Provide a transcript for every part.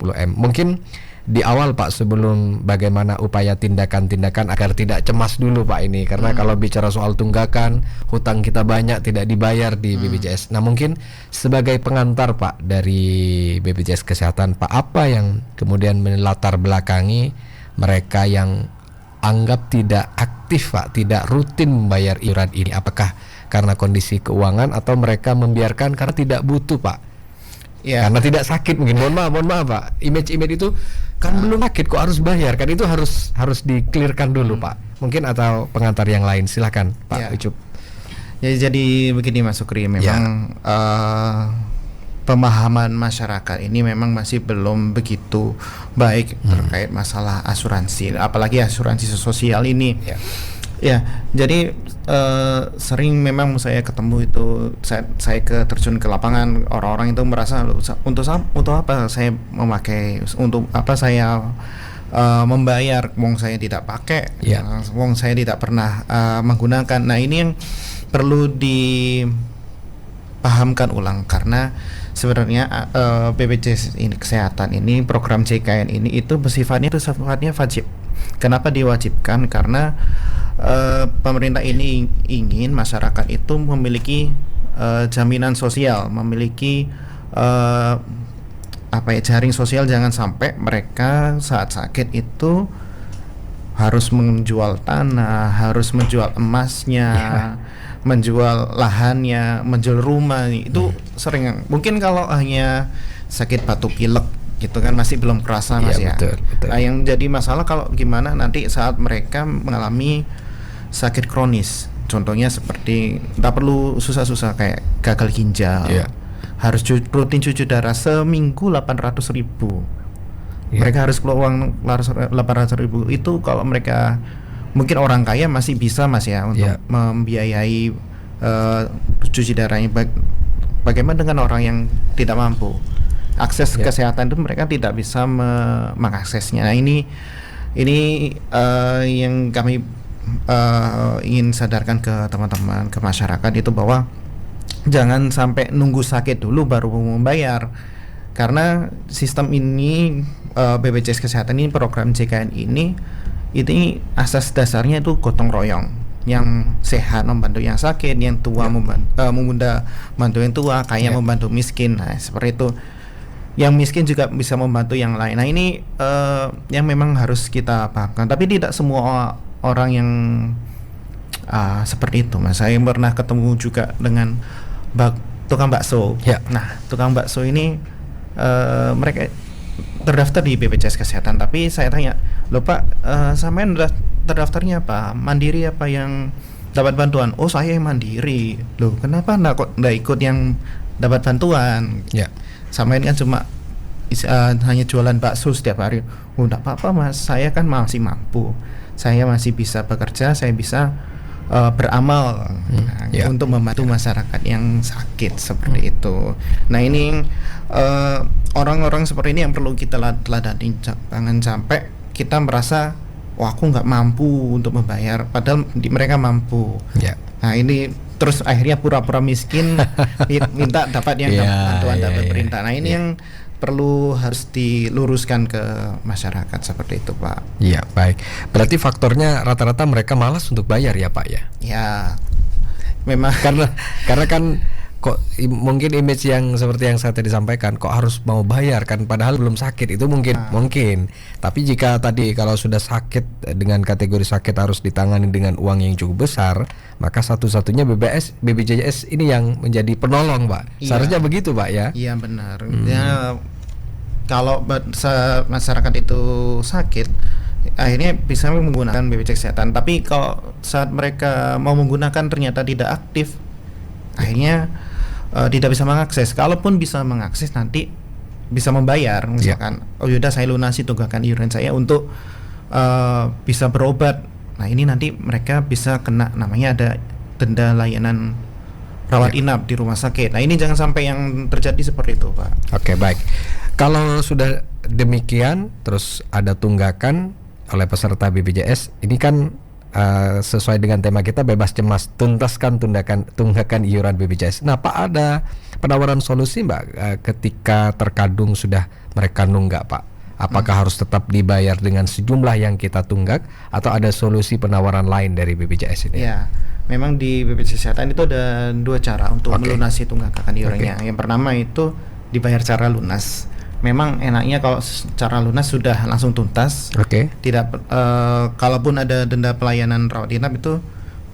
20M. Mungkin di awal Pak, sebelum bagaimana upaya tindakan-tindakan agar tidak cemas dulu Pak ini, karena kalau bicara soal tunggakan, hutang kita banyak tidak dibayar di BPJS. Nah mungkin sebagai pengantar Pak dari BPJS Kesehatan Pak, apa yang kemudian melatar belakangi mereka yang anggap tidak aktif Pak, tidak rutin membayar iuran ini? Apakah karena kondisi keuangan atau mereka membiarkan karena tidak butuh Pak? Ya. Karena tidak sakit mungkin. Mohon maaf Pak, image itu kan belum sakit kok harus bayar, kan itu harus di-clearkan dulu Pak. Mungkin atau pengantar yang lain, silakan Pak Ucup. Ya, jadi begini Mas Sukri, memang pemahaman masyarakat ini memang masih belum begitu baik terkait masalah asuransi, apalagi asuransi sosial ini. Ya, jadi sering memang saya ketemu itu, saya terjun ke lapangan, orang-orang itu merasa untuk apa saya memakai, untuk apa saya membayar, wong saya tidak pakai, wong saya tidak pernah menggunakan. Nah ini yang perlu dipahamkan ulang, karena sebenarnya BPJS Kesehatan ini, program JKN ini itu sifatnya wajib. Kenapa diwajibkan? Karena pemerintah ini ingin masyarakat itu memiliki jaminan sosial, memiliki jaring sosial. Jangan sampai mereka saat sakit itu harus menjual tanah, harus menjual emasnya, menjual lahannya, menjual rumah. Itu sering, mungkin kalau hanya sakit batuk pilek gitu kan masih belum kerasa Mas ya. Betul. Nah yang jadi masalah kalau gimana nanti saat mereka mengalami sakit kronis, contohnya seperti tak perlu susah-susah kayak gagal ginjal, harus rutin cuci darah seminggu 800.000. Mereka harus keluar uang 800.000. Itu kalau mereka mungkin orang kaya masih bisa Mas ya untuk membiayai cuci darahnya. Bagaimana dengan orang yang tidak mampu? Akses kesehatan itu mereka tidak bisa mengaksesnya. Nah ini yang kami ingin sadarkan ke teman-teman, ke masyarakat itu bahwa jangan sampai nunggu sakit dulu baru membayar, karena sistem ini BPJS Kesehatan ini, program JKN ini asas dasarnya itu gotong royong. Yang sehat membantu yang sakit, yang tua membantu yang tua, kaya membantu miskin. Nah seperti itu. Yang miskin juga bisa membantu yang lain. Nah ini yang memang harus kita pahamkan. Tapi tidak semua orang yang seperti itu Mas. Saya pernah ketemu juga dengan tukang bakso. Nah tukang bakso ini mereka terdaftar di BPJS Kesehatan. Tapi saya tanya, loh Pak, sampean terdaftarnya apa? Mandiri apa yang dapat bantuan? Oh saya yang mandiri. Loh kenapa nggak ikut yang dapat bantuan? Sampean kan cuma hanya jualan bakso setiap hari. Oh enggak apa-apa Mas, saya kan masih mampu, saya masih bisa bekerja, saya bisa beramal untuk membantu masyarakat yang sakit seperti itu. Nah ini orang-orang seperti ini yang perlu kita teladani. Jangan sampai kita merasa wah aku nggak mampu untuk membayar, padahal mereka mampu. Nah ini terus akhirnya pura-pura miskin minta dapat yang bantuan dapat perintah. Nah ini yang perlu harus diluruskan ke masyarakat seperti itu Pak. Iya baik. Berarti faktornya rata-rata mereka malas untuk bayar ya Pak ya? Ya memang karena kan kok mungkin image yang seperti yang saya tadi sampaikan, kok harus mau bayar kan padahal belum sakit, itu mungkin. Tapi jika tadi kalau sudah sakit dengan kategori sakit harus ditangani dengan uang yang cukup besar, maka satu-satunya BPJS ini yang menjadi penolong Pak. Seharusnya begitu Pak ya? Iya benar. Ya kalau masyarakat itu sakit akhirnya bisa menggunakan BPJS Kesehatan, tapi kalau saat mereka mau menggunakan ternyata tidak aktif, akhirnya tidak bisa mengakses. Kalaupun bisa mengakses nanti bisa membayar, misalkan oh yaudah saya lunasi tunggakan iuran saya untuk bisa berobat. Nah ini nanti mereka bisa kena namanya ada denda layanan rawat inap di rumah sakit. Nah ini jangan sampai yang terjadi seperti itu Pak. Oke baik. Kalau sudah demikian terus ada tunggakan oleh peserta BPJS, ini kan sesuai dengan tema kita bebas cemas, tuntaskan tunggakan iuran BPJS. Nah Pak, ada penawaran solusi Mbak ketika terkadung sudah mereka nunggak Pak? Apakah harus tetap dibayar dengan sejumlah yang kita tunggak atau ada solusi penawaran lain dari BPJS ini? Ya, memang di BPJS Kesehatan itu ada dua cara untuk melunasi tunggakan iurannya. Yang pertama itu dibayar secara lunas. Memang enaknya kalau secara lunas sudah langsung tuntas. Tidak, kalaupun ada denda pelayanan rawat inap itu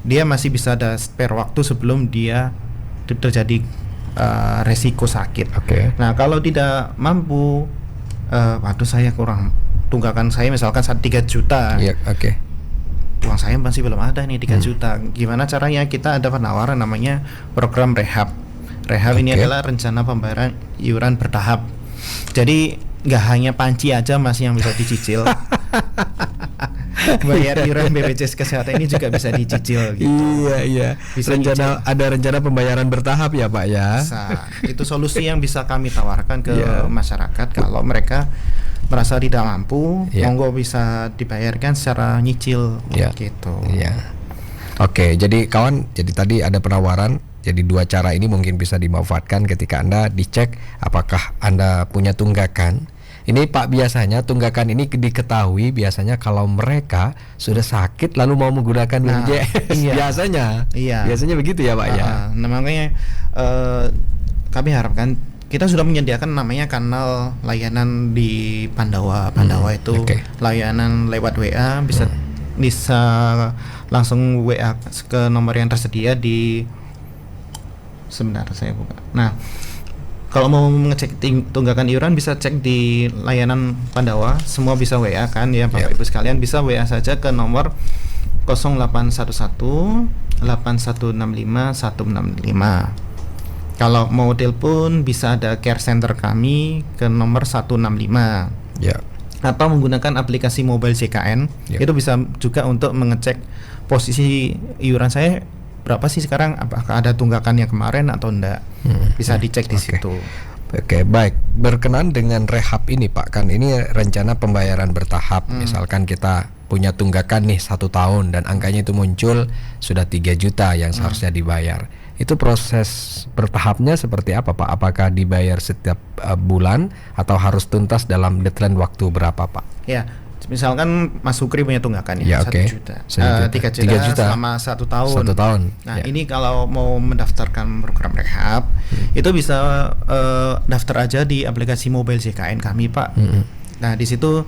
dia masih bisa ada spare waktu sebelum dia terjadi resiko sakit. Nah, kalau tidak mampu, waduh saya kurang, tunggakan saya misalkan 3 juta. Uang saya masih belum ada nih 3 juta. Gimana caranya? Kita ada penawaran namanya program rehab. Rehab ini adalah rencana pembayaran iuran bertahap. Jadi nggak hanya panci aja Mas yang bisa dicicil. Bayar iuran BPJS Kesehatan ini juga bisa dicicil gitu. Iya. Bisa ada rencana pembayaran bertahap ya Pak ya. Itu solusi yang bisa kami tawarkan ke masyarakat kalau mereka merasa tidak mampu, monggo bisa dibayarkan secara nyicil gitu. Jadi kawan, jadi tadi ada penawaran. Jadi 2 cara ini mungkin bisa dimanfaatkan ketika Anda dicek apakah Anda punya tunggakan. Ini Pak, biasanya tunggakan ini diketahui biasanya kalau mereka sudah sakit lalu mau menggunakan BPJS. Biasanya begitu ya Pak ya. Nah, makanya kami harapkan kita sudah menyediakan namanya kanal layanan di Pandawa. Pandawa itu layanan lewat WA, bisa langsung WA ke nomor yang tersedia di, sebentar saya buka. Nah, kalau mau mengecek tunggakan iuran bisa cek di layanan Pandawa, semua bisa WA kan ya Bapak Ibu sekalian, bisa WA saja ke nomor 0811 8165 165. Kalau mau telepon bisa ada care center kami ke nomor 165. Atau menggunakan aplikasi mobile JKN. Itu bisa juga untuk mengecek posisi iuran saya berapa sih sekarang, apakah ada tunggakannya kemarin atau enggak. Bisa dicek di situ. Baik. Berkenan dengan rehab ini Pak, kan ini rencana pembayaran bertahap. Misalkan kita punya tunggakan nih 1 tahun dan angkanya itu muncul sudah 3 juta yang seharusnya dibayar. Itu proses bertahapnya seperti apa Pak? Apakah dibayar setiap bulan atau harus tuntas dalam deadline waktu berapa Pak? Ya, misalkan Mas Sukri punya tunggakan ya 1 juta, 3 juta selama 1 tahun. 1 tahun. Nah ini kalau mau mendaftarkan program rehab itu bisa daftar aja di aplikasi mobile JKN kami Pak. Nah di situ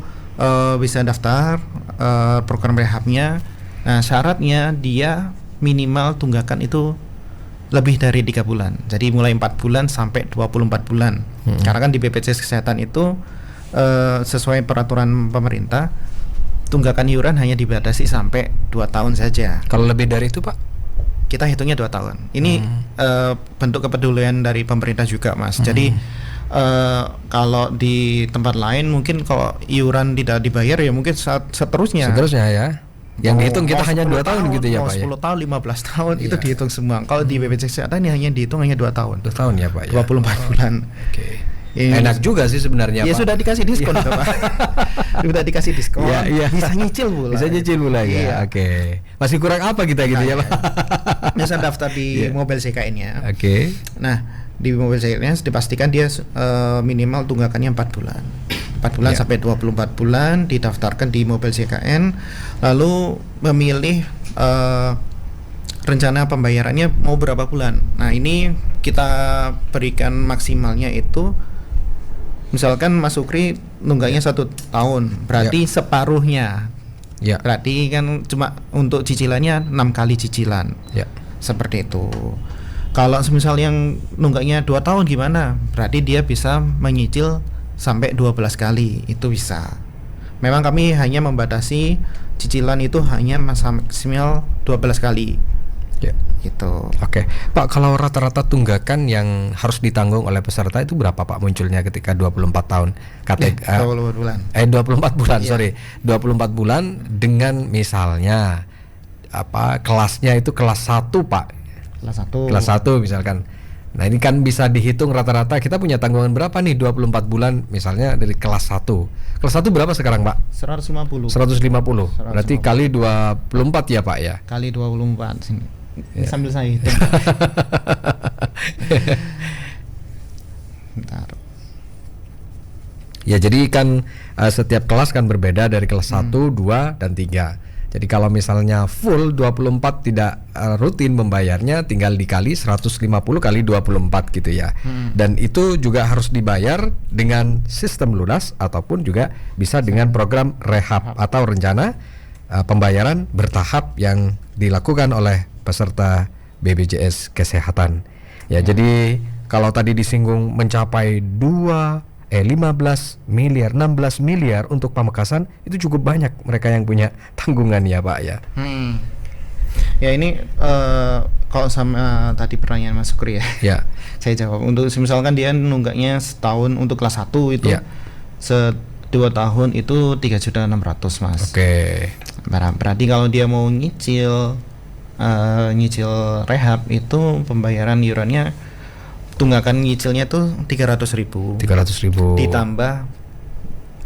bisa daftar program rehabnya. Nah syaratnya dia minimal tunggakan itu lebih dari 3 bulan. Jadi mulai 4 bulan sampai 24 bulan. Karena kan di BPJS Kesehatan itu sesuai peraturan pemerintah tunggakan iuran hanya dibatasi sampai 2 tahun saja. Kalau lebih dari itu Pak? Kita hitungnya 2 tahun. Ini bentuk kepedulian dari pemerintah juga Mas. Jadi kalau di tempat lain mungkin kalau iuran tidak dibayar ya mungkin seterusnya ya. Yang dihitung kita hanya 2 tahun gitu ya Pak ya? 10 tahun, 15 tahun itu dihitung semua. Kalau di BPJS Kesehatan ini hanya dihitung hanya 2 tahun. 2 tahun ya Pak ya? 24 bulan. Enak juga sih sebenarnya ya Pak. Sudah dikasih diskon Pak. Sudah dikasih diskon. Bisa nyicil pula. Bisa nyicil pula ya. Masih kurang apa kita gitu ya Pak? Bisa daftar di mobile JKN-nya. Nah, di mobile JKN dipastikan dia minimal tunggakannya 4 bulan. 4 bulan sampai 24 bulan didaftarkan di mobile JKN, lalu memilih rencana pembayarannya mau berapa bulan. Nah ini kita berikan maksimalnya itu, misalkan Mas Sukri nunggaknya 1 tahun, berarti separuhnya. Berarti kan cuma untuk cicilannya 6 kali cicilan. Seperti itu. Kalau misal yang nunggaknya 2 tahun gimana? Berarti dia bisa menyicil sampai 12 kali, itu bisa. Memang kami hanya membatasi cicilan itu hanya maksimal 12 kali. Gitu. Pak, kalau rata-rata tunggakan yang harus ditanggung oleh peserta itu berapa Pak munculnya ketika 24 tahun? 24 bulan. 24 bulan, 24 bulan dengan misalnya kelasnya itu kelas 1 Pak. Kelas 1 misalkan. Nah ini kan bisa dihitung rata-rata kita punya tanggungan berapa nih 24 bulan misalnya dari kelas 1. Kelas 1 berapa sekarang Pak? 150. Berarti kali 24 ya Pak ya? Kali 24 sini. Sambil saya hitung. Bentar. Ya, jadi kan setiap kelas kan berbeda dari kelas 1, 2, dan 3. Jadi kalau misalnya full 24 tidak rutin membayarnya, tinggal dikali 150 kali 24 gitu ya. Dan itu juga harus dibayar dengan sistem lunas ataupun juga bisa dengan program rehab atau rencana pembayaran bertahap yang dilakukan oleh peserta BPJS Kesehatan. Ya, jadi kalau tadi disinggung mencapai 15 miliar, 16 miliar untuk Pamekasan, itu cukup banyak mereka yang punya tanggungan ya Pak ya. Ya ini kalau sama tadi pertanyaan Mas Sukri ya. Ya. Saya jawab. Untuk misalkan dia nunggaknya setahun untuk kelas 1 itu, 2 tahun itu 3.600.000 Mas. Oke. Berarti kalau dia mau nyicil rehab itu pembayaran iurannya, tunggakan nyicilnya tuh 300.000. 300.000. Ditambah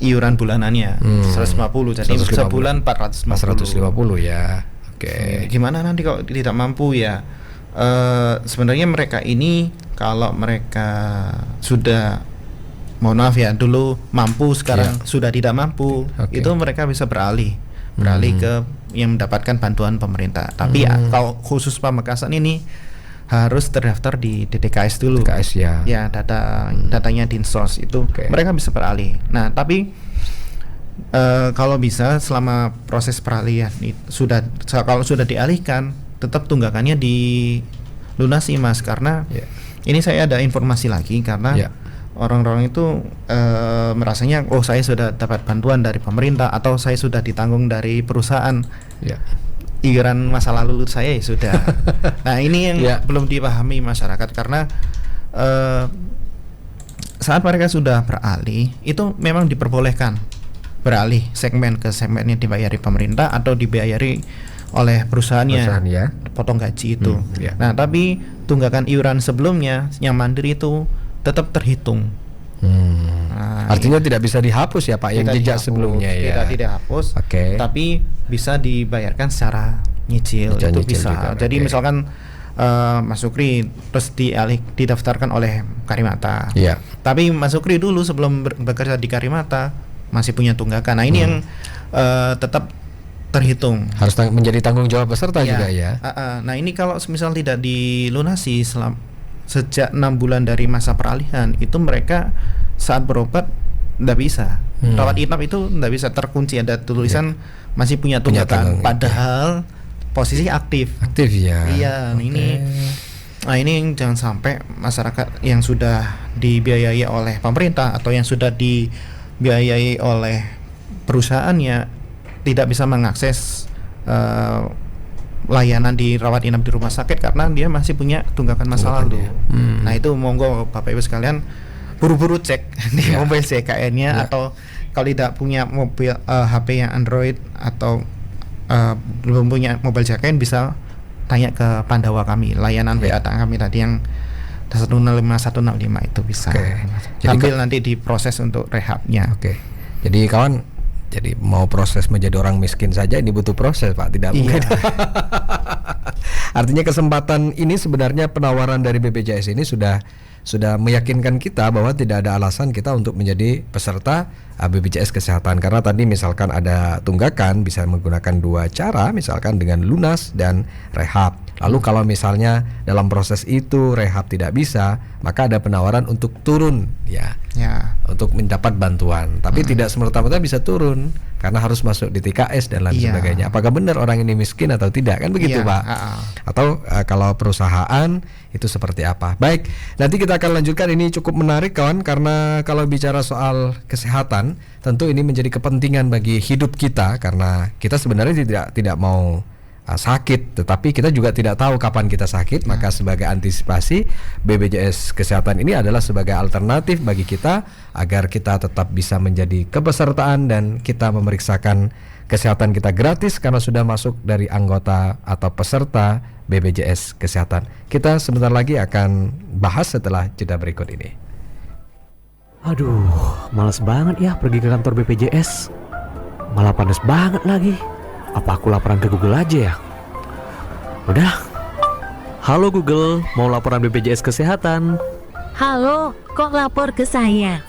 iuran bulanannya 150. Jadi 150. sebulan 450 ya. Oke. Gimana nanti kalau tidak mampu ya? Sebenarnya mereka ini kalau mereka sudah, mohon maaf ya, dulu mampu sekarang sudah tidak mampu, itu mereka bisa beralih ke yang mendapatkan bantuan pemerintah. Tapi ya kalau khusus Pamekasan ini harus terdaftar di DTKS dulu. DTKS ya. Ya, datanya Dinsos itu mereka bisa beralih. Nah, tapi kalau bisa selama proses peralihan kalau sudah dialihkan, tetap tunggakannya dilunasi Mas, karena ini saya ada informasi lagi karena orang-orang itu merasanya saya sudah dapat bantuan dari pemerintah atau saya sudah ditanggung dari perusahaan. Iuran masa lalu saya ya sudah. Nah, ini yang belum dipahami masyarakat karena saat mereka sudah beralih itu memang diperbolehkan beralih segmen ke segmen yang dibayari pemerintah atau dibayari oleh perusahaannya, potong gaji itu. Nah, tapi tunggakan iuran sebelumnya yang mandiri itu tetap terhitung. Nah, artinya tidak bisa dihapus ya Pak yang jejak sebelumnya ya. Tidak hapus. Tapi bisa dibayarkan secara nyicil, itu bisa. Juga, jadi misalkan Mas Sukri terus didaftarkan oleh Karimata. Tapi Mas Sukri dulu sebelum bekerja di Karimata masih punya tunggakan. Nah, ini yang tetap terhitung. Harus menjadi tanggung jawab peserta juga ya. Nah, ini kalau misal tidak dilunasi sejak 6 bulan dari masa peralihan, itu mereka saat berobat tidak bisa. Rawat inap itu tidak bisa, terkunci, ada tulisan masih punya tunggakan, padahal posisi aktif ya. Iya, nah ini jangan sampai masyarakat yang sudah dibiayai oleh pemerintah atau yang sudah dibiayai oleh perusahaannya tidak bisa mengakses layanan di rawat inap di rumah sakit karena dia masih punya tunggakan masa lalu. Nah, itu monggo Bapak Ibu sekalian buru-buru cek di mobil CKN-nya atau kalau tidak punya mobil HP yang Android atau belum punya mobil CKN bisa tanya ke Pandawa kami, layanan WA kami tadi yang 105 165 itu bisa. Sambil nanti diproses untuk rehabnya. Jadi kawan, jadi mau proses menjadi orang miskin saja ini butuh proses Pak, tidak mungkin. Artinya kesempatan ini sebenarnya penawaran dari BPJS ini sudah meyakinkan kita bahwa tidak ada alasan kita untuk menjadi peserta BPJS Kesehatan, karena tadi misalkan ada tunggakan bisa menggunakan 2 cara, misalkan dengan lunas dan rehab. Lalu kalau misalnya dalam proses itu rehab tidak bisa, maka ada penawaran untuk turun untuk mendapat bantuan. Tapi tidak semerta-merta bisa turun karena harus masuk di TKS dan lain sebagainya. Apakah benar orang ini miskin atau tidak, kan begitu Pak? Atau kalau perusahaan itu seperti apa? Baik, nanti kita akan lanjutkan. Ini cukup menarik kawan, karena kalau bicara soal kesehatan tentu ini menjadi kepentingan bagi hidup kita, karena kita sebenarnya tidak mau sakit, tetapi kita juga tidak tahu kapan kita sakit. Maka sebagai antisipasi, BPJS Kesehatan ini adalah sebagai alternatif bagi kita agar kita tetap bisa menjadi kepesertaan dan kita memeriksakan kesehatan kita gratis karena sudah masuk dari anggota atau peserta BPJS Kesehatan. Kita sebentar lagi akan bahas setelah jeda berikut ini. Aduh, malas banget ya pergi ke kantor BPJS. Malah panas banget lagi. Apa aku laporan ke Google aja ya? Udah. Halo Google, mau laporan BPJS Kesehatan. Halo, kok lapor ke saya?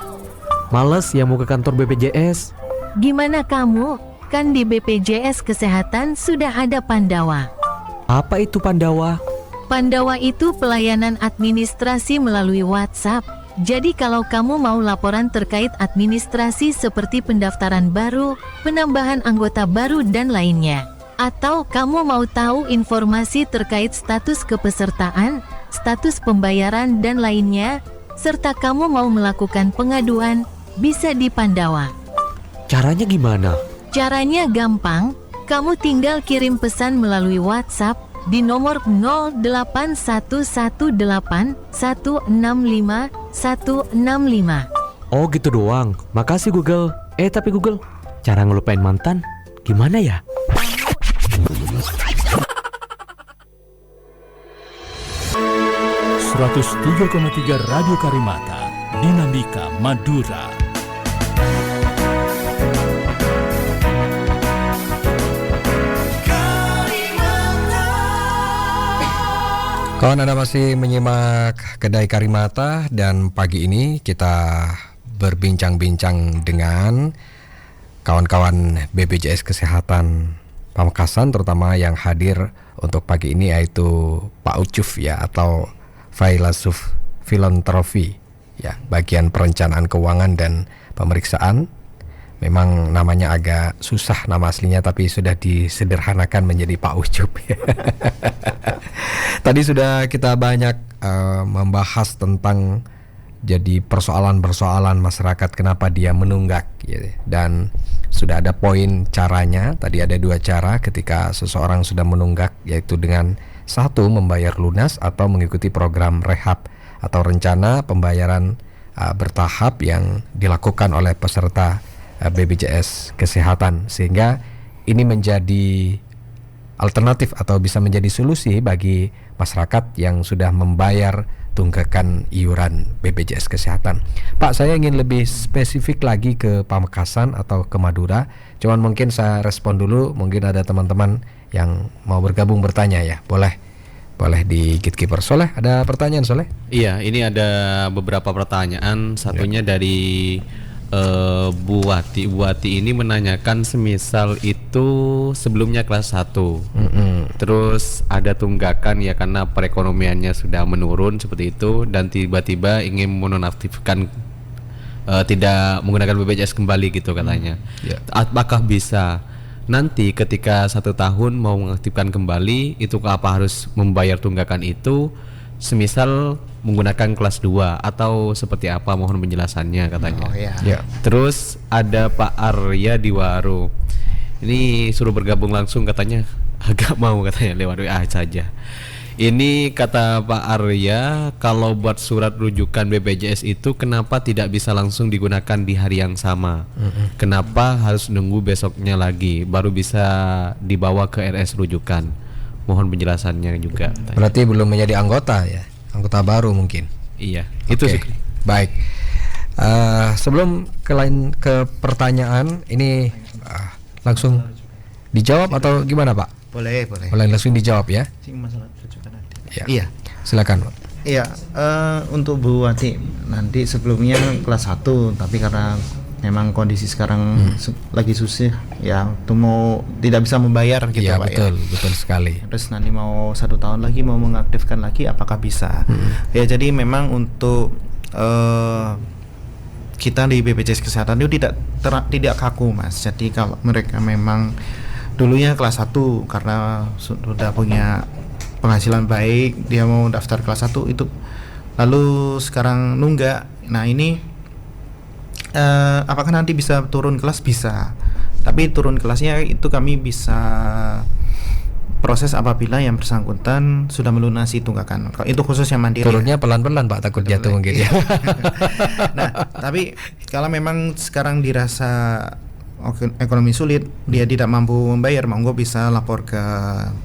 Males ya mau ke kantor BPJS. Gimana kamu? Kan di BPJS Kesehatan sudah ada Pandawa. Apa itu Pandawa? Pandawa itu pelayanan administrasi melalui WhatsApp. Jadi kalau kamu mau laporan terkait administrasi seperti pendaftaran baru, penambahan anggota baru dan lainnya. Atau kamu mau tahu informasi terkait status kepesertaan, status pembayaran dan lainnya, serta kamu mau melakukan pengaduan, bisa di Pandawa. Caranya gimana? Caranya gampang, kamu tinggal kirim pesan melalui WhatsApp di nomor 08118165165. Oh gitu doang. Makasih Google. Tapi Google, cara ngelupain mantan gimana ya? ...103,3 Radio Karimata, Dinamika Madura. Kawan, Anda masih menyimak Kedai Karimata dan pagi ini kita berbincang-bincang dengan kawan-kawan BPJS Kesehatan Pamekasan, terutama yang hadir untuk pagi ini yaitu Pak Ucuf ya, atau Failasuf Filantrofi ya, bagian perencanaan keuangan dan pemeriksaan. Memang namanya agak susah nama aslinya, tapi sudah disederhanakan menjadi Pak Ucup. Tadi sudah kita banyak membahas tentang jadi persoalan-persoalan masyarakat kenapa dia menunggak gitu. Dan sudah ada poin caranya. Tadi ada 2 cara ketika seseorang sudah menunggak, yaitu dengan 1, membayar lunas atau mengikuti program rehab atau rencana pembayaran bertahap yang dilakukan oleh peserta BPJS Kesehatan, sehingga ini menjadi alternatif atau bisa menjadi solusi bagi masyarakat yang sudah membayar tunggakan iuran BPJS Kesehatan. Pak, saya ingin lebih spesifik lagi ke Pamekasan atau ke Madura. Cuman mungkin saya respon dulu, mungkin ada teman-teman yang mau bergabung bertanya ya. Boleh di Gatekeeper. Soleh, ada pertanyaan Soleh? Iya, ini ada beberapa pertanyaan. Satunya dari Bu Wati. Bu Wati ini menanyakan semisal itu sebelumnya kelas 1 terus ada tunggakan ya karena perekonomiannya sudah menurun seperti itu, dan tiba-tiba ingin menonaktifkan tidak menggunakan BPJS kembali gitu katanya. Apakah bisa nanti ketika 1 tahun mau mengaktifkan kembali, itu apa harus membayar tunggakan itu semisal menggunakan kelas 2 atau seperti apa, mohon penjelasannya katanya. Terus ada Pak Arya di Waro. Ini suruh bergabung langsung katanya, agak mau katanya lewat WA saja. Ini kata Pak Arya, kalau buat surat rujukan BPJS itu kenapa tidak bisa langsung digunakan di hari yang sama? Kenapa harus nunggu besoknya lagi baru bisa dibawa ke RS rujukan? Mohon penjelasannya juga. Berarti belum menjadi anggota ya? Anggota baru mungkin. Iya, itu sih. Baik. Sebelum ke pertanyaan ini langsung dijawab atau gimana Pak? Boleh. Boleh langsung dijawab ya. Ya. Iya. Silakan Pak. Iya, untuk Bu Wati nanti sebelumnya kelas 1, tapi karena memang kondisi sekarang lagi susah ya, tuh mau tidak bisa membayar gitu ya, Pak. Betul sekali. Terus nanti mau 1 tahun lagi mau mengaktifkan lagi, apakah bisa? Ya, jadi memang untuk kita di BPJS Kesehatan itu tidak kaku Mas. Jadi kalau mereka memang dulunya kelas 1 karena sudah punya penghasilan baik, dia mau daftar kelas 1 itu, lalu sekarang nunggak. Nah ini apakah nanti bisa turun kelas? Bisa, tapi turun kelasnya itu kami bisa proses apabila yang bersangkutan sudah melunasi tunggakan. Kalau itu khusus yang mandiri. Turunnya pelan-pelan Pak, takut jatuh mungkin ya. Nah, tapi kalau memang sekarang dirasa ekonomi sulit, dia tidak mampu membayar, monggo bisa lapor ke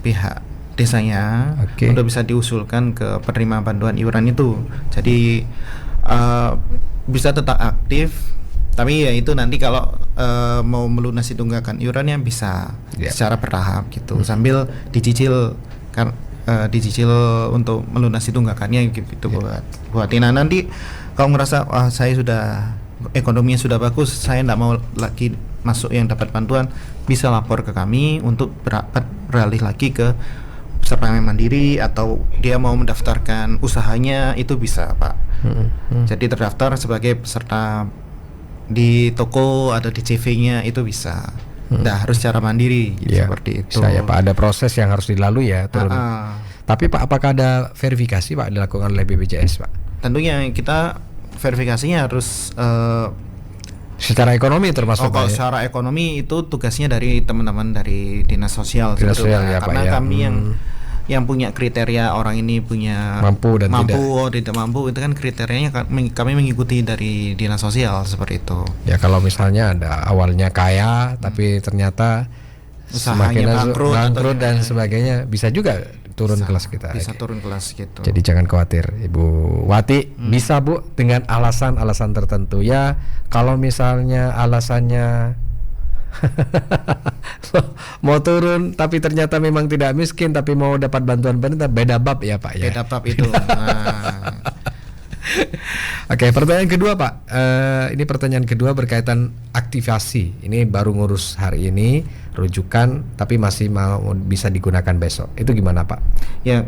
pihak desanya untuk bisa diusulkan ke penerima bantuan iuran itu. Jadi bisa tetap aktif, tapi ya itu nanti kalau mau melunasi tunggakan iurannya bisa secara bertahap gitu, sambil dicicil dicicil untuk melunasi tunggakannya gitu buat Tina. Nanti kalau ngerasa saya sudah ekonominya sudah bagus, saya tidak mau lagi masuk yang dapat bantuan, bisa lapor ke kami untuk beralih lagi ke peserta mandiri, atau dia mau mendaftarkan usahanya itu bisa Pak. Jadi terdaftar sebagai peserta di toko atau di CV-nya itu bisa. Harus secara mandiri gitu, seperti itu. Saya Pak, ada proses yang harus dilalui ya turun. Tapi Pak, apakah ada verifikasi Pak dilakukan oleh BPJS Pak? Tentunya kita verifikasinya harus secara ekonomi termasuk kalau Pak, secara ekonomi itu tugasnya dari teman-teman dari dinas sosial, ya, karena Pak, ya. kami yang punya kriteria orang ini punya mampu dan tidak mampu, itu kan kriterianya kami mengikuti dari dinas sosial, seperti itu. Ya kalau misalnya ada awalnya kaya tapi ternyata usahanya bangkrut dan sebagainya, bisa juga turun kelas kita. Bisa turun kelas gitu. Jadi jangan khawatir Ibu Wati, bisa Bu dengan alasan-alasan tertentu ya. Kalau misalnya alasannya mau turun tapi ternyata memang tidak miskin tapi mau dapat bantuan pemerintah, beda bab ya Pak ya. Beda bab itu. Oke, pertanyaan kedua Pak. Ini pertanyaan kedua berkaitan aktivasi. Ini baru ngurus hari ini, rujukan tapi masih mau bisa digunakan besok. Itu gimana Pak? Ya,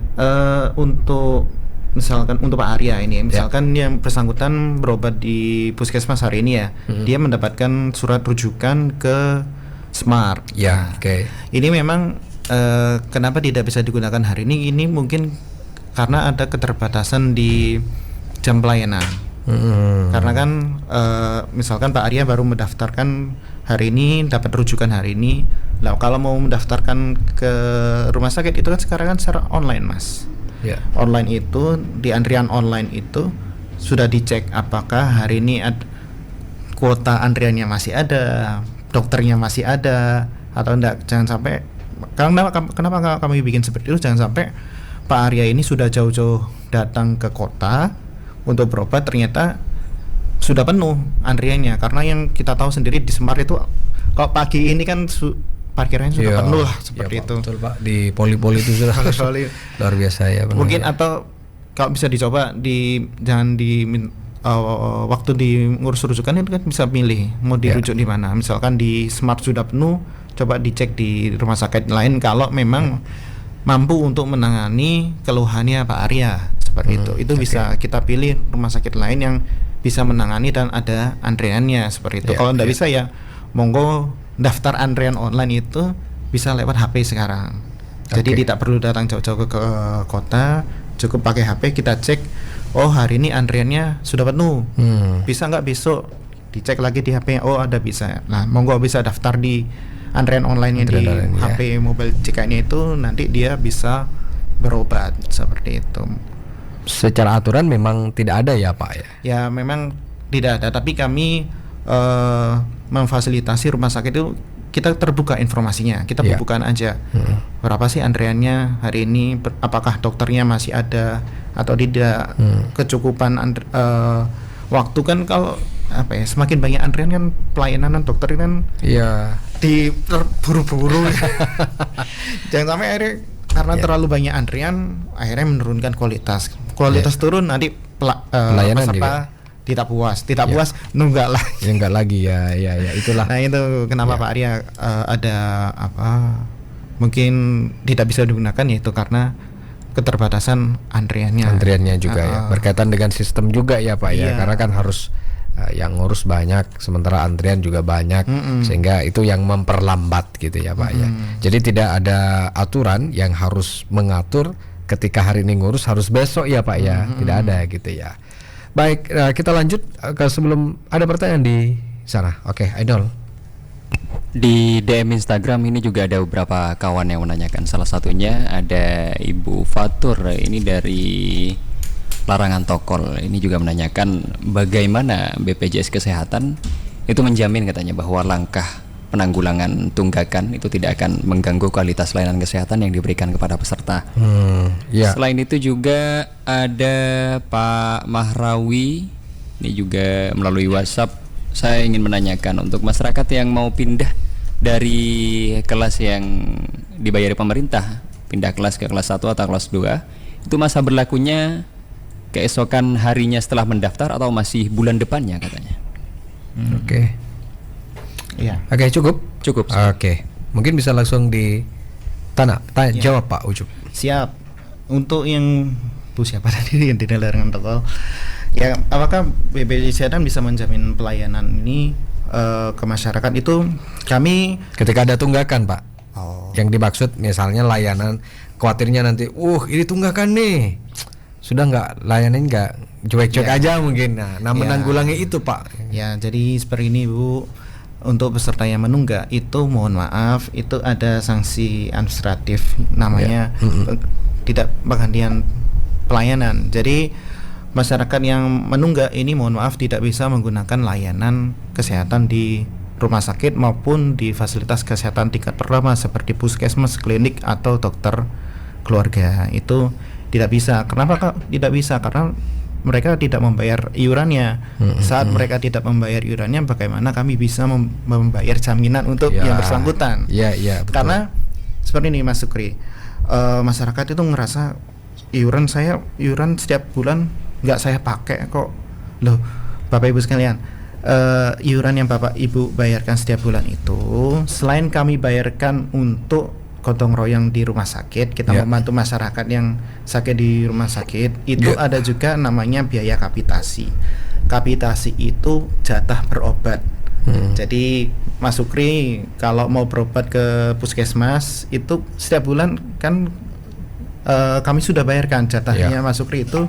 untuk misalkan untuk Pak Arya ini, misalkan yang bersangkutan berobat di puskesmas hari ini ya, dia mendapatkan surat rujukan ke Smart. Ya, oke. Ini memang kenapa tidak bisa digunakan hari ini? Ini mungkin karena ada keterbatasan di jam pelayanan. Karena kan misalkan Pak Arya baru mendaftarkan hari ini, dapat rujukan hari ini. Lah kalau mau mendaftarkan ke rumah sakit itu kan sekarang kan secara online Mas. Online itu, di antrian online itu sudah dicek apakah hari ini kuota antriannya masih ada, dokternya masih ada atau enggak. Jangan sampai, kenapa kami bikin seperti itu, jangan sampai Pak Arya ini sudah jauh-jauh datang ke kota untuk berobat ternyata sudah penuh antriannya. Karena yang kita tahu sendiri di Semar itu kalau pagi ini kan parkirannya sudah penuh lah, seperti itu. Betul Pak, di poli-poli itu sudah luar biasa ya. Mungkin atau kalau bisa dicoba jangan di waktu di ngurus rujukan itu kan bisa milih mau dirujuk di mana. Misalkan di Smart sudah penuh, coba dicek di rumah sakit lain kalau memang mampu untuk menangani keluhannya Pak Arya, seperti itu. Itu bisa kita pilih rumah sakit lain yang bisa menangani dan ada antriannya, seperti itu. Kalau tidak bisa ya monggo daftar antrian online itu bisa lewat HP sekarang. Jadi tidak perlu datang jauh-jauh ke kota, cukup pakai HP kita cek, oh hari ini antriannya sudah penuh. Bisa nggak besok dicek lagi di HP, oh ada bisa. Nah monggo bisa daftar di antrian online di HP mobile CK-nya itu, nanti dia bisa berobat, seperti itu. Secara aturan memang tidak ada ya Pak ya? Ya memang tidak ada, tapi kami memfasilitasi rumah sakit itu kita terbuka informasinya, kita bubukan aja berapa sih antriannya hari ini, apakah dokternya masih ada atau tidak, kecukupan waktu kan. Kalau semakin banyak antrian kan pelayanan dokter kan diburu-buru. Jangan sampai akhirnya karena terlalu banyak antrian akhirnya menurunkan kualitas turun, nanti pelayanan peserta tidak puas nunggak lagi ya itulah. Nah itu kenapa Pak Arya ada mungkin tidak bisa digunakan, yaitu karena keterbatasan antriannya juga ya, berkaitan dengan sistem juga ya Pak ya, karena kan harus yang ngurus banyak sementara antrian juga banyak, sehingga itu yang memperlambat gitu ya Pak ya. Jadi tidak ada aturan yang harus mengatur ketika hari ini ngurus harus besok ya Pak ya, tidak ada gitu ya. Baik, kita lanjut ke sebelum ada pertanyaan di sana. Oke, Idol. Di DM Instagram ini juga ada beberapa kawan yang menanyakan. Salah satunya ada Ibu Fatur, ini dari Larangan Tokol. Ini juga menanyakan bagaimana BPJS Kesehatan itu menjamin katanya bahwa langkah penanggulangan tunggakan itu tidak akan mengganggu kualitas layanan kesehatan yang diberikan kepada peserta. Selain itu juga ada Pak Mahrawi, ini juga melalui WhatsApp. Saya ingin menanyakan untuk masyarakat yang mau pindah dari kelas yang dibayari pemerintah, pindah kelas ke kelas 1 atau kelas 2, itu masa berlakunya keesokan harinya setelah mendaftar atau masih bulan depannya katanya? Oke. Iya. Oke, cukup. Cukup. Oke. Mungkin bisa langsung tanya jawab Pak Ucup. Siap. Untuk yang siapa tadi yang tidak larangan toko, ya apakah BPJS Kesehatan bisa menjamin pelayanan ini ke masyarakat? Itu kami Ketika ada tunggakan Pak, yang dimaksud misalnya layanan, khawatirnya nanti, ini tunggakan nih, sudah nggak layanan nggak cuek-cuek aja mungkin. Nah menanggulangi itu Pak. Ya, jadi seperti ini Bu. Untuk peserta yang menunggak itu mohon maaf, itu ada sanksi administratif namanya tidak penggantian pelayanan. Jadi masyarakat yang menunggak ini mohon maaf tidak bisa menggunakan layanan kesehatan di rumah sakit maupun di fasilitas kesehatan tingkat pertama seperti puskesmas, klinik atau dokter keluarga. Itu tidak bisa. Kenapa Kak? Tidak bisa karena mereka tidak membayar iurannya. Saat mereka tidak membayar iurannya, bagaimana kami bisa membayar jaminan untuk yang bersangkutan? Iya, betul. Karena seperti ini Mas Sukri, masyarakat itu ngerasa iuran setiap bulan nggak saya pakai kok. Loh, Bapak Ibu sekalian, iuran yang Bapak Ibu bayarkan setiap bulan itu, selain kami bayarkan untuk gotong royong di rumah sakit, kita membantu masyarakat yang sakit di rumah sakit, itu ada juga namanya biaya kapitasi. Kapitasi itu jatah berobat. Jadi Mas Sukri kalau mau berobat ke puskesmas itu setiap bulan kan kami sudah bayarkan jatahnya. Mas Sukri itu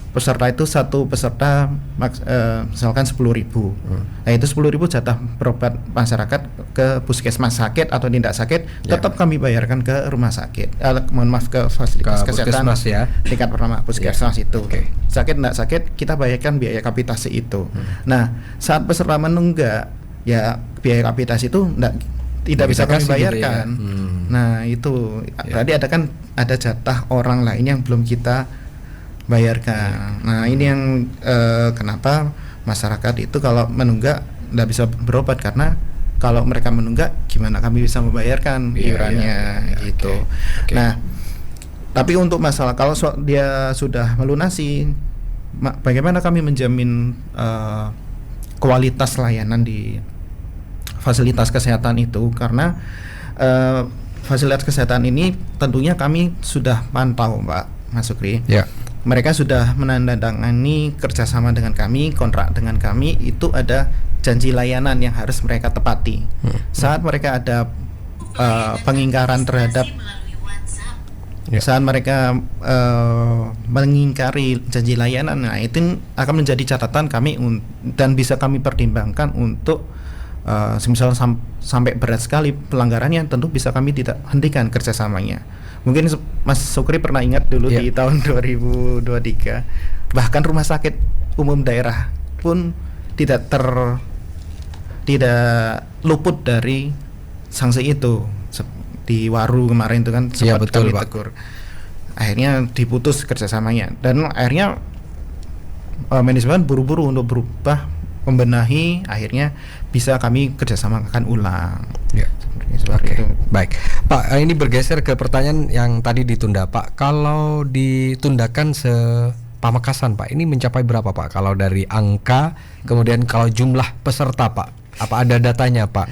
peserta itu satu peserta misalkan 10.000. Nah itu 10.000 jatah berobat masyarakat ke puskesmas sakit atau tidak sakit tetap kami bayarkan ke rumah sakit. Mohon maaf, ke fasilitas kesehatan tingkat pertama puskesmas itu. Sakit tidak sakit kita bayarkan biaya kapitasi itu. Nah saat peserta menunggak ya biaya kapitasi itu tidak bisa kami bayarkan. Gitu ya. Nah itu berarti ada jatah orang lain yang belum kita bayarkan. Nah ini yang kenapa masyarakat itu kalau menunggak tidak bisa berobat, karena kalau mereka menunggak gimana kami bisa membayarkan iurannya gitu. Nah tapi untuk masalah kalau dia sudah melunasi, bagaimana kami menjamin kualitas layanan di fasilitas kesehatan itu? Karena fasilitas kesehatan ini tentunya kami sudah pantau Mas Sukri. Mereka sudah menandatangani kerjasama dengan kami, kontrak dengan kami, itu ada janji layanan yang harus mereka tepati. Saat mereka ada pengingkaran terhadap, saat mereka mengingkari janji layanan, nah itu akan menjadi catatan kami dan bisa kami pertimbangkan untuk semisal sampai berat sekali pelanggarannya, tentu bisa kami tidak hentikan kerjasamanya. Mungkin Mas Sukri pernah ingat dulu di tahun 2023 bahkan rumah sakit umum daerah pun tidak luput dari sanksi itu. Di Waru kemarin itu kan sempat kami tegur. Akhirnya diputus kerjasamanya dan akhirnya manajemen buru-buru untuk berubah, membenahi, akhirnya bisa kami kerjasamakan ulang. Itu. Baik, Pak. Ini bergeser ke pertanyaan yang tadi ditunda, Pak. Kalau ditundakan Pamekasan, Pak, ini mencapai berapa, Pak? Kalau dari angka, kemudian kalau jumlah peserta, Pak, apa ada datanya, Pak?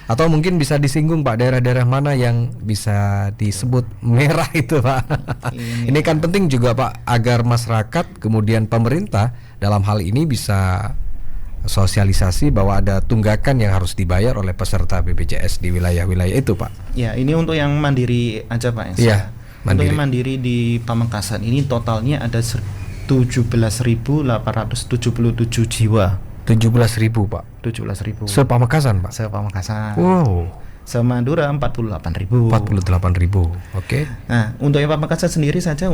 Atau mungkin bisa disinggung, Pak, daerah-daerah mana yang bisa disebut merah itu, Pak? Ini kan penting juga, Pak, agar masyarakat kemudian pemerintah dalam hal ini bisa sosialisasi bahwa ada tunggakan yang harus dibayar oleh peserta BPJS di wilayah-wilayah itu, Pak. Ya, ini untuk yang mandiri aja, Pak. Iya, untuk yang mandiri di Pamekasan ini totalnya ada 17.877 jiwa. 17.000, Pak. 17.000. Se-Pamekasan, Pak. Se-Pamekasan. Wow. Se-Madura 48.000. 48.000. Oke. Nah, untuk yang Pamekasan sendiri saja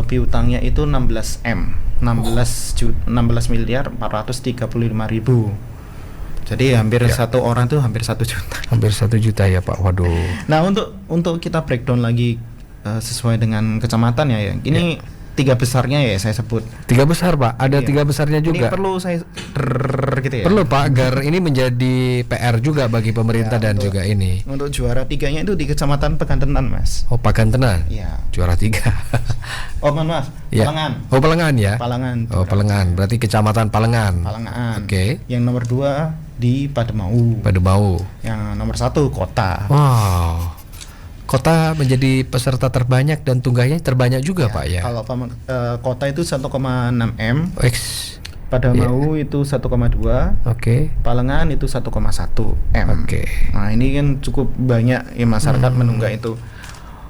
piutangnya itu 16 miliar 435.000. Jadi hampir satu orang tuh hampir 1 juta. Hampir 1 juta ya, Pak. Waduh. Nah, untuk kita breakdown lagi sesuai dengan kecamatan ya. Ini 3 besarnya ya saya sebut. 3 besar Pak, ada 3 besarnya juga. Ini perlu saya gitu ya. Perlu Pak, agar ini menjadi PR juga bagi pemerintah dan juga ini. Untuk juara 3-nya itu di Kecamatan Pagantenan, Mas. Oh, Pagantenan. Iya. Juara 3. Oh, Mas. Ya. Palangan. Oh, Palengan ya. Palangan. Oh, Palengan. Berarti Kecamatan Palengan. Palangan. Oke. Yang nomor 2 di Pademau. Pademau. Yang nomor 1 Kota. Wow. Kota menjadi peserta terbanyak dan tungganya terbanyak juga Pak ya. Kalau Kota itu 1,6 M. X. Pademau itu 1,2. Oke. Palengan itu 1,1 M. Oke. Nah, ini kan cukup banyak ya masyarakat menunggak itu.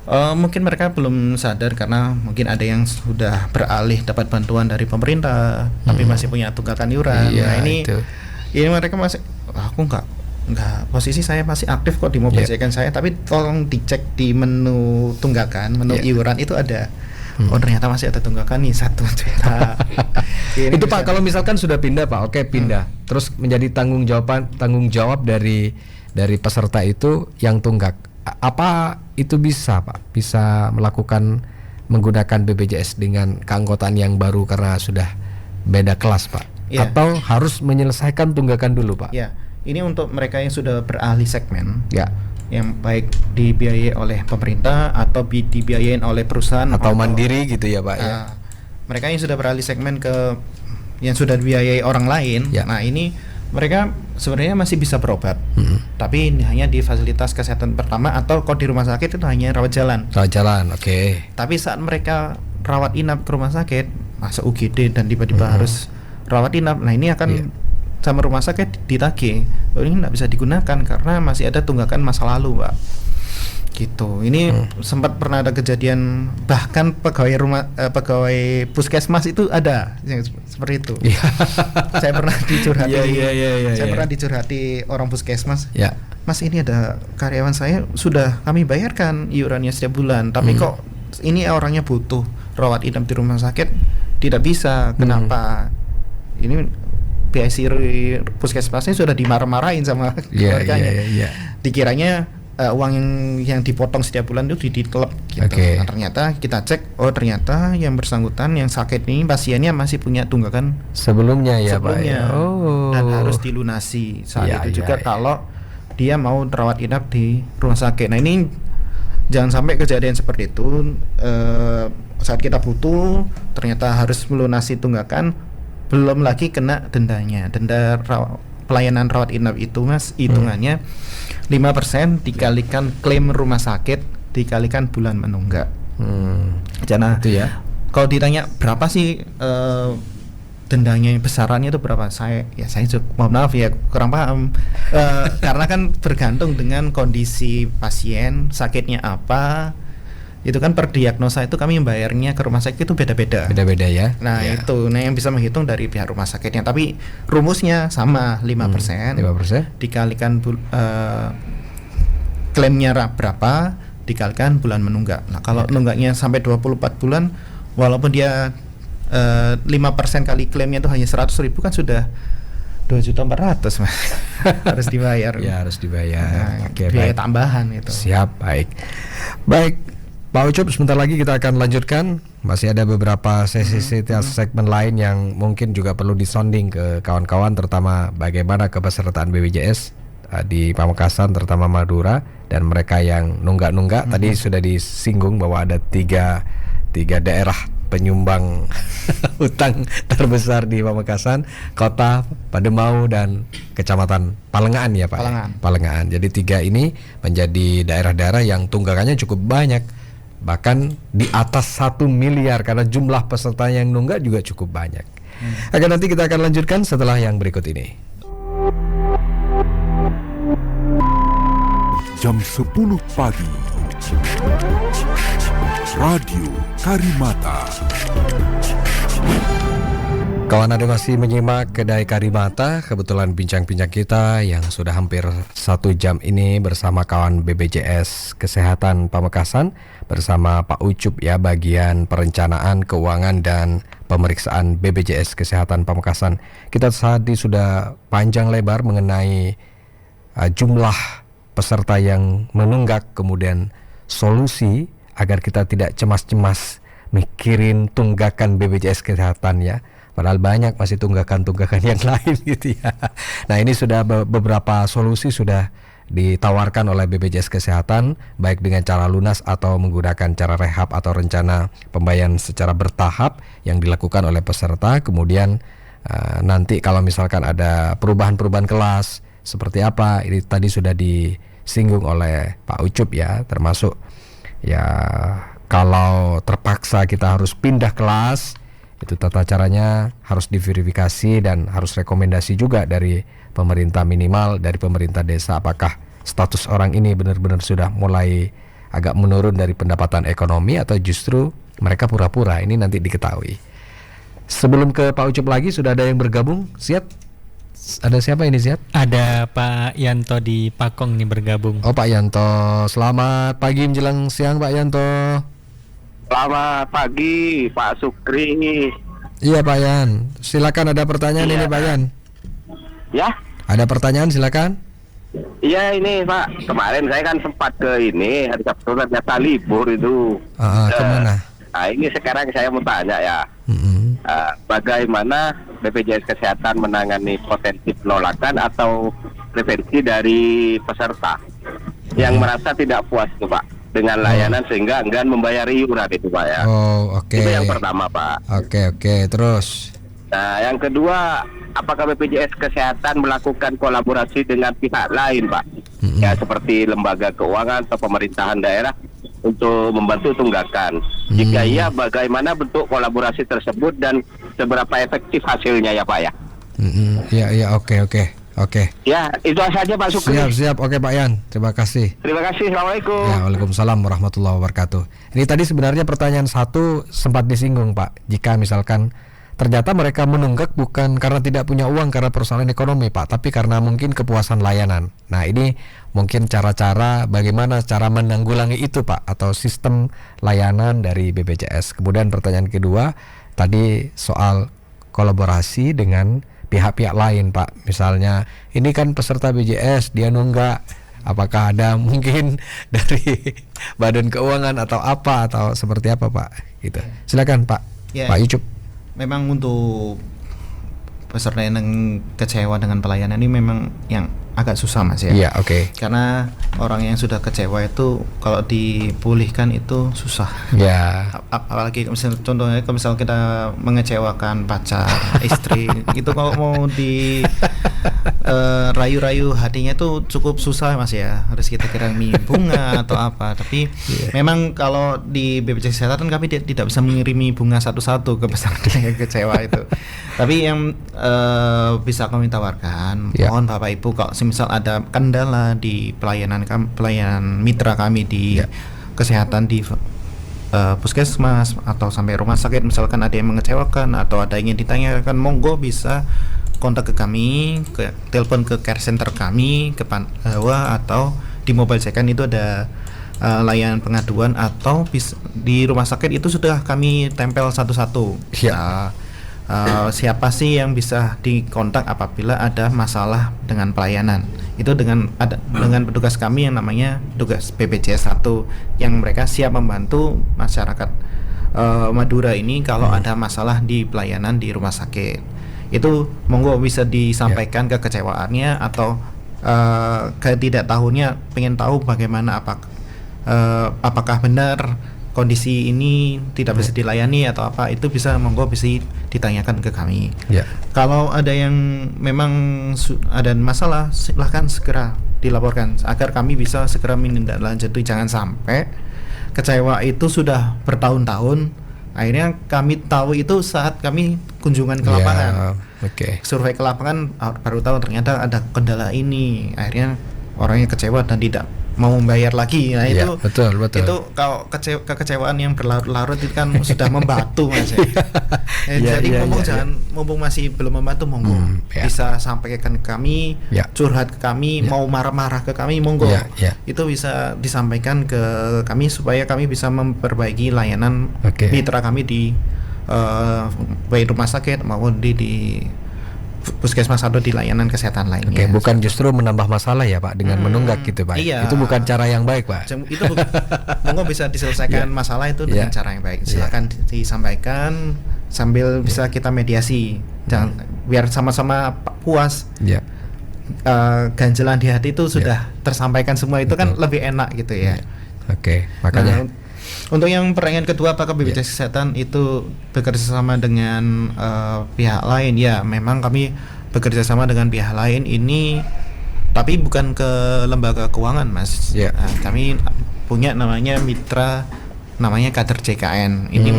Mungkin mereka belum sadar karena mungkin ada yang sudah beralih dapat bantuan dari pemerintah, tapi masih punya tunggakan iuran. Iya, Nah, ini mereka masih aku enggak, posisi saya masih aktif kok di mobile check-in saya, tapi tolong dicek di menu tunggakan, menu iuran itu ada. Oh, ternyata masih ada tunggakan nih 1 juta. Itu Pak, kalau misalkan sudah pindah Pak, oke pindah. Terus menjadi tanggung jawab dari peserta itu yang tunggak. Apa itu bisa Pak? Bisa melakukan menggunakan BPJS dengan keanggotaan yang baru karena sudah beda kelas Pak? Yeah. Atau harus menyelesaikan tunggakan dulu Pak? Ya, ini untuk mereka yang sudah beralih segmen. Ya. Yang baik dibiayai oleh pemerintah atau dibiayain oleh perusahaan atau mandiri gitu ya Pak ya. Mereka yang sudah beralih segmen ke yang sudah dibiayai orang lain. Ya. Nah, ini mereka sebenarnya masih bisa berobat. Tapi hanya di fasilitas kesehatan pertama atau kalau di rumah sakit itu hanya rawat jalan. Rawat jalan, oke. Tapi saat mereka rawat inap ke rumah sakit, masuk UGD dan tiba-tiba harus rawat inap. Nah, ini akan sama rumah sakit ditagih. Ini nggak bisa digunakan karena masih ada tunggakan masa lalu, Pak. Gitu. Ini sempat pernah ada kejadian, bahkan pegawai puskesmas itu ada yang seperti itu. Saya pernah dicurhati. Saya pernah dicurhati orang puskesmas. Mas, ini ada karyawan saya sudah kami bayarkan iurannya setiap bulan, tapi kok ini orangnya butuh rawat inap di rumah sakit tidak bisa. Kenapa? Ini PIC puskesmasnya sudah dimarah-marahin sama keluarganya. Dikiranya uang yang dipotong setiap bulan itu ditelep gitu. Nah, ternyata kita cek, oh ternyata yang bersangkutan yang sakit ini pasiennya masih punya tunggakan sebelumnya ya Pak ya. Dan harus dilunasi saat itu juga kalau dia mau rawat inap di rumah sakit. Nah, ini jangan sampai kejadian seperti itu. Saat kita butuh ternyata harus melunasi tunggakan, belum lagi kena dendanya. Denda pelayanan rawat inap itu Mas, hitungannya 5% dikalikan klaim rumah sakit dikalikan bulan menunggak. Karena itu ya. Kalau ditanya berapa sih dendanya, besarannya itu berapa? Saya mohon maaf ya kurang paham. Karena kan bergantung dengan kondisi pasien, sakitnya apa. Itu kan per diagnosa itu kami membayarnya ke rumah sakit itu beda-beda. Beda-beda ya. Nah, itu yang bisa menghitung dari pihak rumah sakitnya. Tapi rumusnya sama 5%. 5% dikalikan klaimnya berapa dikalikan bulan menunggak. Nah, kalau nunggaknya sampai 24 bulan, walaupun dia 5% kali klaimnya itu hanya 100.000 kan sudah 2.400.000 Mas. Harus dibayar. Ya, harus dibayar. Oke, biaya baik. tambahan itu. Siap, baik. Pak Ucup, sebentar lagi kita akan lanjutkan. Masih ada beberapa sesi segmen lain yang mungkin juga perlu disonding ke kawan-kawan, terutama bagaimana kepesertaan BPJS di Pamekasan, terutama Madura, dan mereka yang nunggak-nunggak. Tadi sudah disinggung bahwa ada tiga daerah penyumbang hutang terbesar di Pamekasan, Kota, Pademau, dan Kecamatan Palengan ya Pak. Palengan. Jadi 3 ini menjadi daerah-daerah yang tunggakannya cukup banyak. Bahkan di atas 1 miliar karena jumlah peserta yang nunggak juga cukup banyak. Oke, nanti kita akan lanjutkan setelah yang berikut ini. Jam 10 pagi, Radio Karimata. Kawan, Anda masih menyimak Kedai Karimata. Kebetulan bincang-bincang kita yang sudah hampir 1 jam ini bersama kawan BPJS Kesehatan Pamekasan, bersama Pak Ucup ya, bagian perencanaan, keuangan, dan pemeriksaan BPJS Kesehatan Pamekasan. Kita tadi sudah panjang lebar mengenai jumlah peserta yang menunggak, kemudian solusi agar kita tidak cemas-cemas mikirin tunggakan BPJS Kesehatan ya. Padahal banyak masih tunggakan-tunggakan yang lain gitu ya. Nah ini sudah beberapa solusi sudah ditawarkan oleh BPJS Kesehatan, baik dengan cara lunas atau menggunakan cara rehab atau rencana pembayaran secara bertahap yang dilakukan oleh peserta. Kemudian nanti kalau misalkan ada perubahan-perubahan kelas seperti apa, ini tadi sudah disinggung oleh Pak Ucup ya, termasuk ya kalau terpaksa kita harus pindah kelas, itu tata caranya harus diverifikasi dan harus rekomendasi juga dari pemerintah, minimal dari pemerintah desa, apakah status orang ini benar-benar sudah mulai agak menurun dari pendapatan ekonomi atau justru mereka pura-pura. Ini nanti diketahui. Sebelum ke Pak Ucup lagi, sudah ada yang bergabung. Siap? Ada siapa ini Siap? Ada Pak Yanto di Pakong nih bergabung. Oh Pak Yanto, selamat pagi menjelang siang Pak Yanto. Selamat pagi Pak Sukri. Iya Pak Yan, silakan, ada pertanyaan ini Pak Yan. Ya? Ada pertanyaan silakan. Iya ini Pak, kemarin saya kan sempat ke ini hari Sabtu ternyata libur itu. Kemana? Nah ini sekarang saya mau tanya ya, bagaimana BPJS Kesehatan menangani potensi penolakan atau prevensi dari peserta yang merasa tidak puas itu Pak dengan layanan sehingga enggan membayar iuran itu Pak ya. Oh oke. Itu yang pertama Pak. Oke, terus. Nah yang kedua, apakah BPJS Kesehatan melakukan kolaborasi dengan pihak lain Pak? Ya seperti lembaga keuangan atau pemerintahan daerah untuk membantu tunggakan. Jika iya, bagaimana bentuk kolaborasi tersebut dan seberapa efektif hasilnya ya Pak ya? Iya, oke. Ya, itu saja Pak Sukri. Siap. Oke Pak Yan, terima kasih. Terima kasih. Assalamualaikum. Ya, waalaikumsalam warahmatullahi wabarakatuh. Ini tadi sebenarnya pertanyaan satu sempat disinggung Pak. Jika misalkan ternyata mereka menunggak bukan karena tidak punya uang, karena persoalan ekonomi Pak, tapi karena mungkin kepuasan layanan. Nah ini mungkin cara-cara bagaimana cara menanggulangi itu Pak, atau sistem layanan dari BPJS. Kemudian pertanyaan kedua tadi soal kolaborasi dengan pihak-pihak lain Pak. Misalnya ini kan peserta BPJS, dia nunggak, apakah ada mungkin dari Badan Keuangan atau apa, atau seperti apa Pak gitu. Silakan Pak. Ya, Pak Ucup. memang untuk peserta yang kecewa dengan pelayanan ini memang yang agak susah Mas ya. Iya, oke. Karena orang yang sudah kecewa itu kalau dipulihkan itu susah. Ya. Apalagi contohnya kalau misal kita mengecewakan pacar, istri, itu kalau mau di rayu-rayu hatinya itu cukup susah Mas ya. Harus kita kirimi bunga atau apa. Tapi memang kalau di BPJS Kesehatan kami tidak bisa mengirimi bunga satu-satu ke peserta yang kecewa itu. Tapi yang bisa kami tawarkan, mohon Bapak Ibu kalau misal ada kendala di pelayanan mitra kami di kesehatan di puskesmas atau sampai rumah sakit, misalkan ada yang mengecewakan atau ada yang ingin ditanyakan, monggo bisa kontak ke kami, ke telepon ke care center kami, ke Pandawa, atau di mobile second itu ada layanan pengaduan, atau di rumah sakit itu sudah kami tempel satu-satu. Siapa sih yang bisa dikontak apabila ada masalah dengan pelayanan. Itu dengan petugas kami yang namanya petugas BPJS 1 yang mereka siap membantu masyarakat Madura ini kalau ada masalah di pelayanan di rumah sakit. Itu monggo bisa disampaikan kekecewaannya atau ketidaktahuannya, pengen tahu bagaimana apakah benar kondisi ini tidak bisa dilayani atau apa, itu bisa monggo bisa ditanyakan ke kami. Kalau ada yang memang ada masalah, silahkan segera dilaporkan agar kami bisa segera menindaklanjuti. Jangan sampai kecewa itu sudah bertahun-tahun, akhirnya kami tahu itu saat kami kunjungan ke lapangan, survei ke lapangan, baru tahu ternyata ada kendala ini, akhirnya orangnya kecewa dan tidak mau membayar lagi. Nah itu betul. Itu kalau kekecewaan yang berlarut-larut itu kan sudah membatu Mas ya. Jadi mumpung masih belum membatu, monggo bisa sampaikan ke kami, curhat ke kami, mau marah-marah ke kami, monggo itu bisa disampaikan ke kami supaya kami bisa memperbaiki layanan mitra kami di baik rumah sakit maupun di puskesmas atau di layanan kesehatan lainnya. Oke, bukan justru menambah masalah ya Pak dengan menunggak gitu Pak. Iya. Itu bukan cara yang baik Pak. Itu monggo bisa diselesaikan masalah itu dengan cara yang baik. Silakan disampaikan sambil bisa kita mediasi. Jangan biar sama-sama puas. Iya. Ganjelan di hati itu sudah tersampaikan semua itu kan lebih enak gitu ya. Oke, makanya untuk yang pertanyaan kedua, apakah BPJS Kesehatan itu bekerja sama dengan pihak lain? Ya, memang kami bekerja sama dengan pihak lain ini, tapi bukan ke lembaga keuangan, Mas. Nah, kami punya namanya mitra, namanya kader JKN. Ini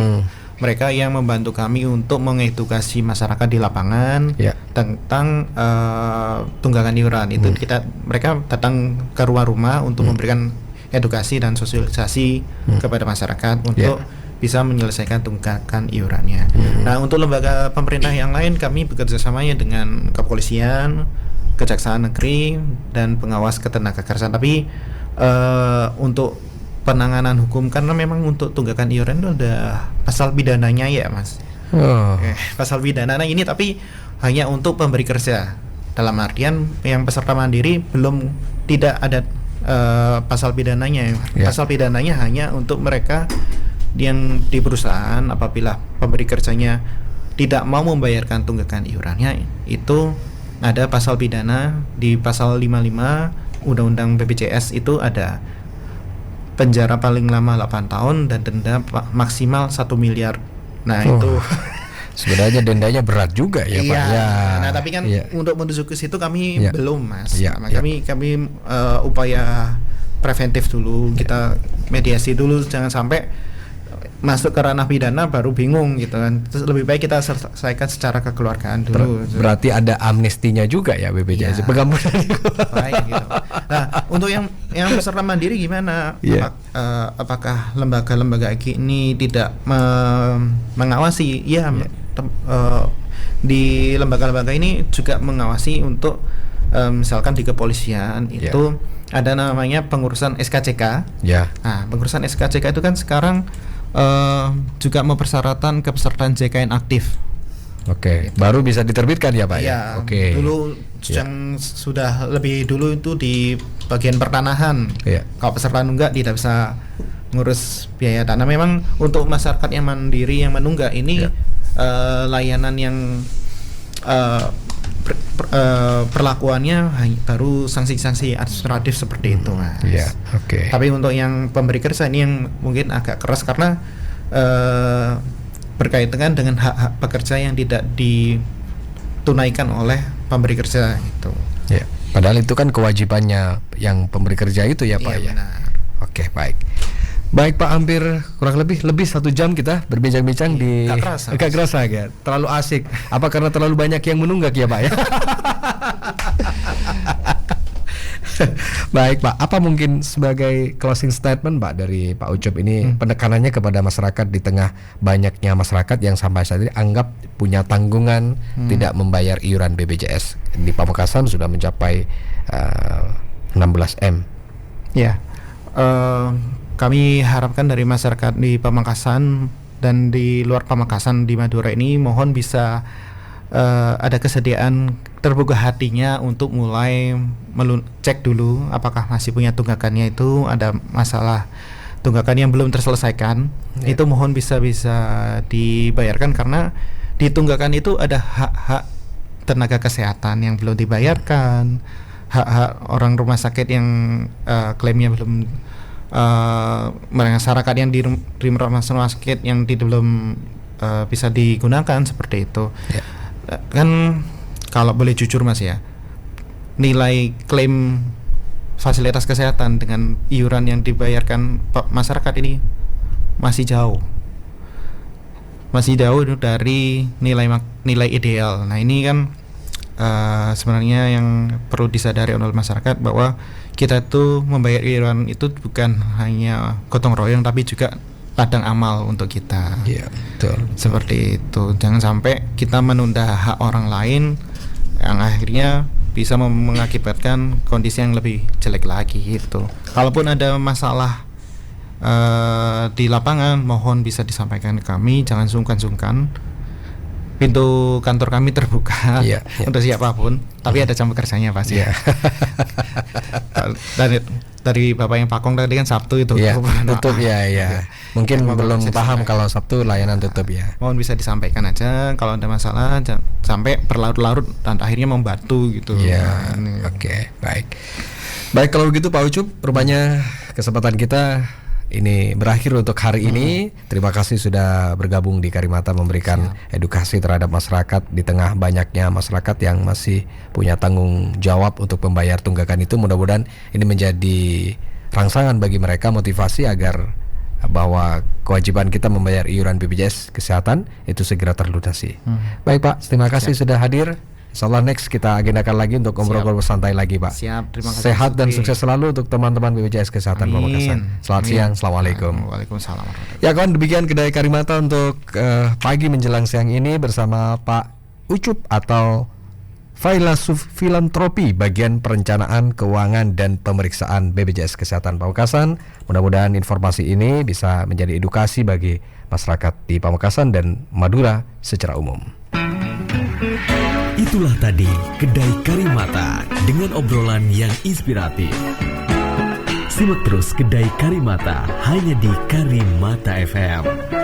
mereka yang membantu kami untuk mengedukasi masyarakat di lapangan tentang tunggakan iuran. Itu mereka datang ke rumah-rumah untuk memberikan edukasi dan sosialisasi kepada masyarakat untuk bisa menyelesaikan tunggakan iurannya. Nah, untuk lembaga pemerintah yang lain kami bekerja samanya dengan kepolisian, kejaksaan negeri dan pengawas ketenagakerjaan. Tapi untuk penanganan hukum, karena memang untuk tunggakan iuran itu ada pasal pidananya ya Mas. Pasal pidana ini tapi hanya untuk pemberi kerja. Dalam artian yang peserta mandiri tidak ada pasal pidananya. Pasal pidananya hanya untuk mereka yang di perusahaan apabila pemberi kerjanya tidak mau membayarkan tunggakan iurannya, itu ada pasal pidana di pasal 55 Undang-Undang BPJS, itu ada penjara paling lama 8 tahun dan denda maksimal 1 miliar. Nah, itu sebenarnya dendanya berat juga ya Pak. Nah, tapi kan untuk menuju ke situ kami belum Mas. Kami upaya preventif dulu, kita mediasi dulu, jangan sampai masuk ke ranah pidana baru bingung gitu kan. Terus lebih baik kita selesaikan secara kekeluargaan dulu. Berarti ada amnestinya juga ya BPJS. Pengampunan baik gitu. Nah, untuk yang peserta mandiri gimana? Apakah lembaga-lembaga ini tidak mengawasi? Di lembaga-lembaga ini juga mengawasi untuk misalkan di kepolisian itu ada namanya pengurusan SKCK. Nah, pengurusan SKCK itu kan sekarang juga mempersyaratkan kepesertaan JKN aktif. Oke, baru bisa diterbitkan ya Pak ya? Oke. Dulu yang sudah lebih dulu itu di bagian pertanahan. Kalau peserta nunggak tidak bisa ngurus biaya tanah. Memang untuk masyarakat yang mandiri yang menunggak ini layanan yang perlakuannya baru sanksi-sanksi administratif seperti itu Mas. Tapi untuk yang pemberi kerja ini yang mungkin agak keras karena berkaitan dengan hak-hak pekerja yang tidak ditunaikan oleh pemberi kerja itu. Padahal itu kan kewajibannya yang pemberi kerja itu ya Pak ya. Benar. Oke, baik. Baik Pak, hampir kurang lebih 1 jam kita berbincang-bincang di agak kerasa ya. Terlalu asik. Apa karena terlalu banyak yang menunggak ya Pak ya? Baik Pak, apa mungkin sebagai closing statement Pak dari Pak Ucup ini penekanannya kepada masyarakat di tengah banyaknya masyarakat yang sampai saat ini anggap punya tanggungan tidak membayar iuran BPJS. Di Pamekasan sudah mencapai 16M. Kami harapkan dari masyarakat di Pamekasan dan di luar Pamekasan di Madura ini mohon bisa ada kesediaan terbuka hatinya untuk mulai cek dulu apakah masih punya tunggakannya, itu ada masalah tunggakan yang belum terselesaikan. Itu mohon bisa dibayarkan karena di tunggakan itu ada hak-hak tenaga kesehatan yang belum dibayarkan, hak-hak orang rumah sakit yang klaimnya belum masyarakat yang di rumah sakit yang belum bisa digunakan seperti itu. Kan kalau boleh jujur Mas ya, nilai klaim fasilitas kesehatan dengan iuran yang dibayarkan masyarakat ini masih jauh dari nilai ideal. Nah, ini kan sebenarnya yang perlu disadari oleh masyarakat bahwa kita tuh membayar iuran itu bukan hanya gotong royong tapi juga ladang amal untuk kita. Betul. Seperti itu. Jangan sampai kita menunda hak orang lain yang akhirnya bisa mengakibatkan kondisi yang lebih jelek lagi gitu. Kalaupun ada masalah di lapangan, mohon bisa disampaikan ke kami, jangan sungkan-sungkan. pintu kantor kami terbuka untuk siapapun, tapi ada jam kerjanya pasti. Dari Bapak yang Pakong tadi kan Sabtu itu tutup mungkin belum paham kalau Sabtu layanan tutup ya. Mohon bisa disampaikan aja kalau ada masalah, sampai berlarut-larut dan akhirnya membantu gitu. Oke, baik kalau begitu Pak Ucup, rupanya kesempatan kita ini berakhir untuk hari ini. Terima kasih sudah bergabung di Karimata memberikan edukasi terhadap masyarakat di tengah banyaknya masyarakat yang masih punya tanggung jawab untuk membayar tunggakan itu. Mudah-mudahan ini menjadi rangsangan bagi mereka, motivasi agar bahwa kewajiban kita membayar iuran BPJS Kesehatan itu segera terlunasi. Baik Pak, terima kasih sudah hadir. Insyaallah next kita agendakan lagi untuk ngobrol-ngobrol santai lagi Pak. Terima kasih. Sehat dan sukses selalu untuk teman-teman BPJS Kesehatan Pamekasan. Selamat siang, assalamualaikum. Waalaikumsalam. Ya kawan, demikian Kedai Karimata untuk pagi menjelang siang ini bersama Pak Ucup atau Failasuf Filantropi, bagian perencanaan keuangan dan pemeriksaan BPJS Kesehatan Pamekasan. Mudah-mudahan informasi ini bisa menjadi edukasi bagi masyarakat di Pamekasan dan Madura secara umum. Itulah tadi Kedai Karimata dengan obrolan yang inspiratif. Simak terus Kedai Karimata hanya di Karimata FM.